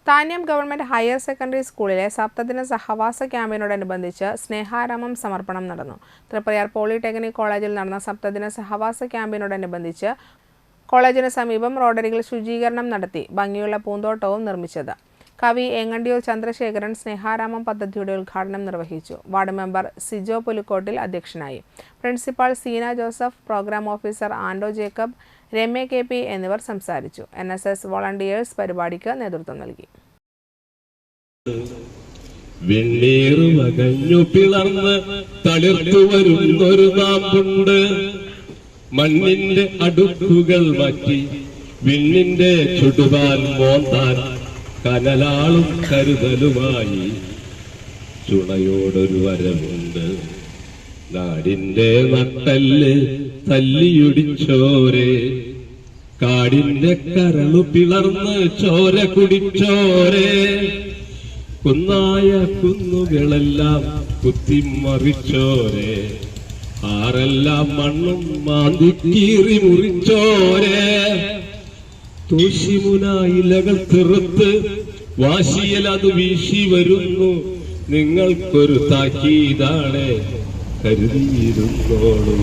Thanyam government higher secondary സ്കൂളിലെ സപ്തദിന സഹവാസ ക്യാമ്പിനോടനുബന്ധിച്ച് സ്നേഹാരാമം സമർപ്പണം നടന്നു. തൃപ്രയാർ പോളിടെക്നിക് കോളേജിൽ നടന്ന സപ്തദിന സഹവാസ ക്യാമ്പിനോടനുബന്ധിച്ച് കോളേജിന് സമീപം റോഡരികിൽ ശുചീകരണം നടത്തി ഭംഗിയുള്ള പൂന്തോട്ടവും നിർമ്മിച്ചത്. കവി ഏങ്ങണ്ടിയൂർ ചന്ദ്രശേഖരൻ സ്നേഹാരാമം പദ്ധതിയുടെ ഉദ്ഘാടനം നിർവഹിച്ചു. വാർഡ് മെമ്പർ സിജോ പുലിക്കോട്ടിൽ അധ്യക്ഷനായി. Principal Seena Joseph, program officer Ando Jacob, Ramya KP എന്നിവർ സംസാരിച്ചു. NSS വോളണ്ടിയേഴ്സ് പരിപാടിക്ക് നേതൃത്വം നൽകി. മണ്ണിന്റെ അടുക്കുകൾ മാറ്റി വിണ്ണിന്റെ ചുടുവാൻ മോന്താൻ കനലാളും കരുതലുമായി ചുണയോടൊരു വരമുണ്ട്. നാടിന്റെ നട്ടല് തല്ലിയൊടിച്ചോരെ, കാടിന്റെ കരളു പിളർന്ന് ചോര കുടിച്ചോരെ, കുന്നായ കുന്നുകളെല്ലാം കുത്തിമറിച്ചോരെ, ആരെല്ലാം മണ്ണും മാന്തി കീറി മുറിച്ചോരെ, തൂശിമുനായിലകൾ തീർത്ത് വാശിയിൽ അത് വീശി വരുന്നു. നിങ്ങൾക്കൊരു താക്കീതാണ്, കരുതിയിരുന്നോളൂ.